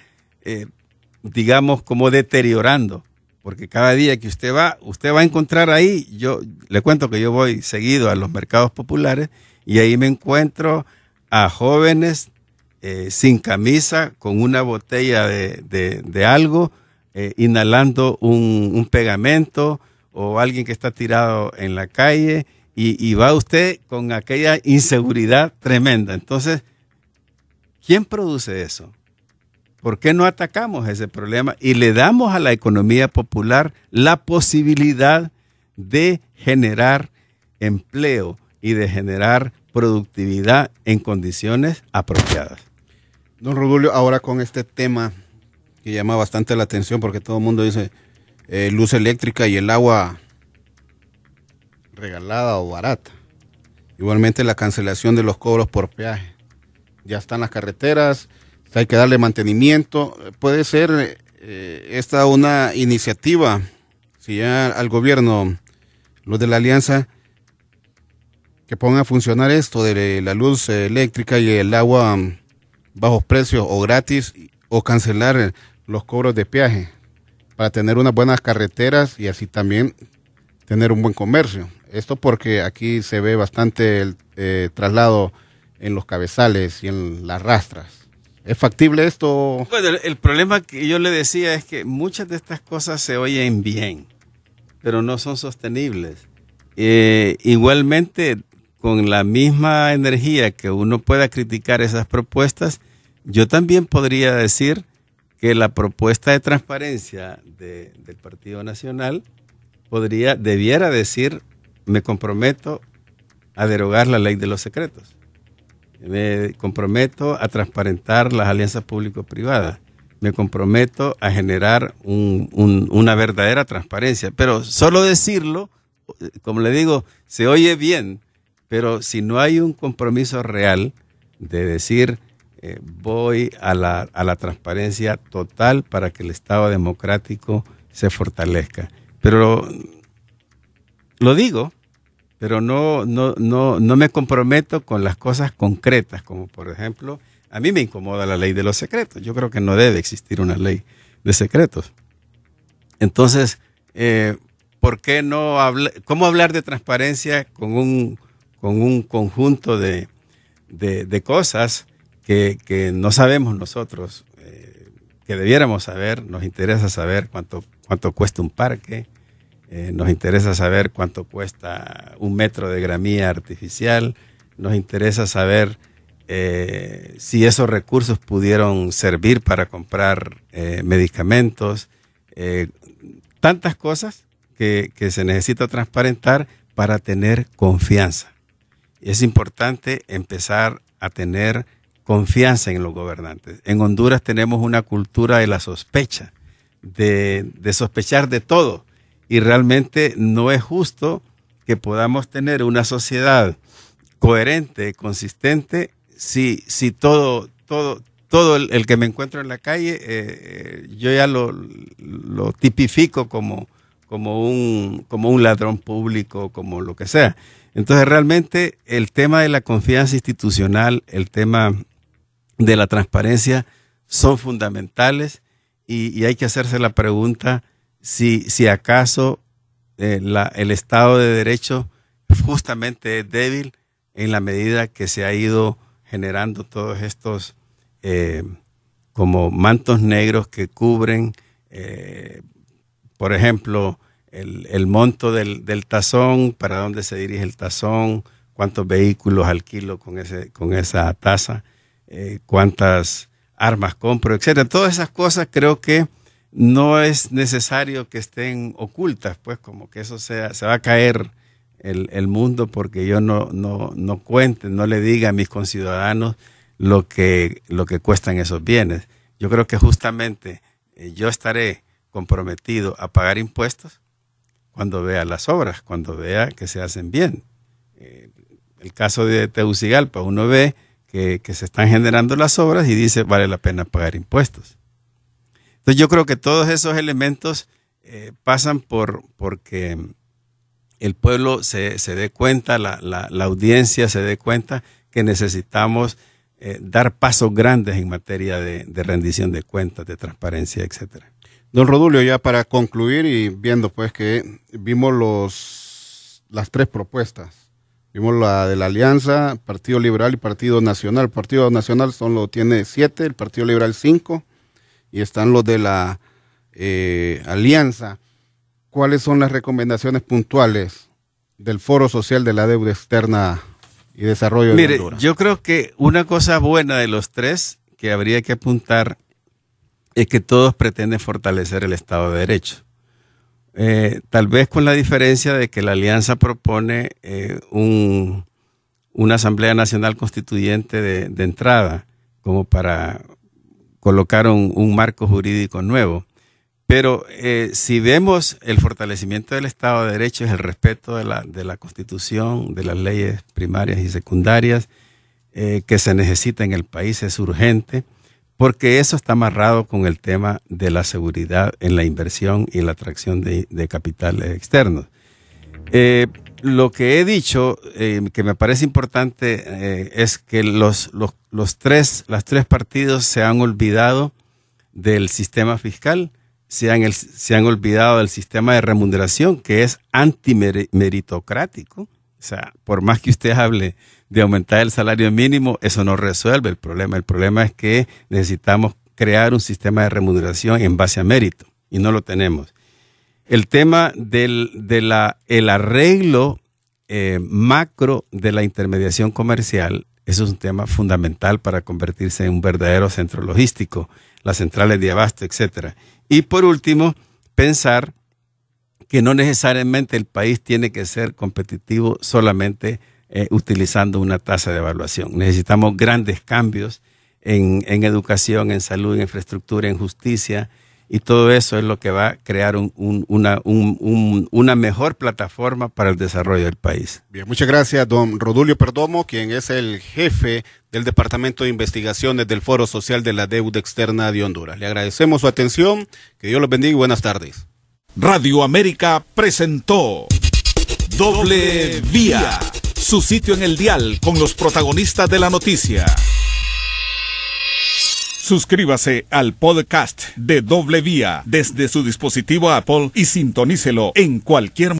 digamos, como deteriorando? Porque cada día que usted va a encontrar ahí, yo le cuento que yo voy seguido a los mercados populares y ahí me encuentro a jóvenes sin camisa, con una botella de algo, inhalando un pegamento, o alguien que está tirado en la calle, y va usted con aquella inseguridad tremenda. Entonces, ¿quién produce eso? ¿Por qué no atacamos ese problema y le damos a la economía popular la posibilidad de generar empleo y de generar productividad en condiciones apropiadas? Don Rodulio, ahora con este tema que llama bastante la atención, porque todo el mundo dice luz eléctrica y el agua regalada o barata. Igualmente la cancelación de los cobros por peaje. Ya están las carreteras, hay que darle mantenimiento. Puede ser esta una iniciativa, si ya al gobierno, los de la alianza, que pongan a funcionar esto de la luz eléctrica y el agua bajos precios o gratis, o cancelar los cobros de peaje para tener unas buenas carreteras y así también tener un buen comercio. Esto porque aquí se ve bastante el traslado en los cabezales y en las rastras. ¿Es factible esto? Bueno, el problema que yo le decía es que muchas de estas cosas se oyen bien, pero no son sostenibles. Igualmente, con la misma energía que uno pueda criticar esas propuestas, yo también podría decir que la propuesta de transparencia del Partido Nacional debiera decir: me comprometo a derogar la ley de los secretos, me comprometo a transparentar las alianzas público-privadas, me comprometo a generar una verdadera transparencia. Pero solo decirlo, como le digo, se oye bien, pero si no hay un compromiso real de decir voy a la transparencia total para que el Estado democrático se fortalezca. Pero lo digo, pero no me comprometo con las cosas concretas, como por ejemplo, a mí me incomoda la ley de los secretos. Yo creo que no debe existir una ley de secretos. Entonces, ¿por qué no cómo hablar de transparencia con un conjunto de cosas que no sabemos nosotros, que debiéramos saber? Nos interesa saber cuánto cuesta un parque, nos interesa saber cuánto cuesta un metro de gramilla artificial, nos interesa saber si esos recursos pudieron servir para comprar medicamentos, tantas cosas que se necesita transparentar para tener confianza. Es importante empezar a tener confianza en los gobernantes. En Honduras tenemos una cultura de la sospecha, de sospechar de todo, y realmente no es justo que podamos tener una sociedad coherente, consistente, si todo el que me encuentro en la calle, yo ya lo tipifico como un ladrón público, como lo que sea. Entonces realmente el tema de la confianza institucional, el tema de la transparencia son fundamentales, y hay que hacerse la pregunta si acaso el Estado de Derecho justamente es débil en la medida que se ha ido generando todos estos como mantos negros que cubren, por ejemplo, el monto del tazón, para dónde se dirige el tazón, cuántos vehículos alquilo con esa tasa, cuántas armas compro, etcétera. Todas esas cosas creo que no es necesario que estén ocultas, pues como que eso se va a caer el mundo porque yo no cuente, no le diga a mis conciudadanos lo que cuestan esos bienes. Yo creo que justamente yo estaré comprometido a pagar impuestos cuando vea las obras, cuando vea que se hacen bien. El caso de Tegucigalpa, uno ve que se están generando las obras y dice vale la pena pagar impuestos. Entonces yo creo que todos esos elementos pasan porque el pueblo se dé cuenta, la audiencia se dé cuenta que necesitamos dar pasos grandes en materia de rendición de cuentas, de transparencia, etcétera. Don Rodulio, ya para concluir y viendo pues que vimos las tres propuestas. Vimos la de la Alianza, Partido Liberal y Partido Nacional. El Partido Nacional tiene 7, el Partido Liberal 5, y están los de la Alianza. ¿Cuáles son las recomendaciones puntuales del Foro Social de la Deuda Externa y Desarrollo de Honduras? Mire, yo creo que una cosa buena de los tres que habría que apuntar es que todos pretenden fortalecer el Estado de Derecho. Tal vez con la diferencia de que la Alianza propone una Asamblea Nacional Constituyente de entrada, como para colocar un marco jurídico nuevo. Pero si vemos el fortalecimiento del Estado de Derecho, es el respeto de la Constitución, de las leyes primarias y secundarias que se necesita en el país, es urgente, porque eso está amarrado con el tema de la seguridad en la inversión y la atracción de capitales externos. Lo que he dicho, que me parece importante, es que los tres partidos se han olvidado del sistema fiscal, se han olvidado del sistema de remuneración, que es antimeritocrático. O sea, por más que usted hable de aumentar el salario mínimo, eso no resuelve el problema. El problema es que necesitamos crear un sistema de remuneración en base a mérito, y no lo tenemos. El tema el arreglo macro de la intermediación comercial, eso es un tema fundamental para convertirse en un verdadero centro logístico, las centrales de abasto, etcétera. Y por último, pensar que no necesariamente el país tiene que ser competitivo solamente utilizando una tasa de evaluación. Necesitamos grandes cambios en educación, en salud, en infraestructura, en justicia, y todo eso es lo que va a crear una mejor plataforma para el desarrollo del país. Bien, muchas gracias, don Rodulio Perdomo, quien es el jefe del Departamento de Investigaciones del Foro Social de la Deuda Externa de Honduras. Le agradecemos su atención, que Dios los bendiga y buenas tardes. Radio América presentó Doble Vía, su sitio en el dial con los protagonistas de la noticia. Suscríbase al podcast de Doble Vía desde su dispositivo Apple y sintonícelo en cualquier momento.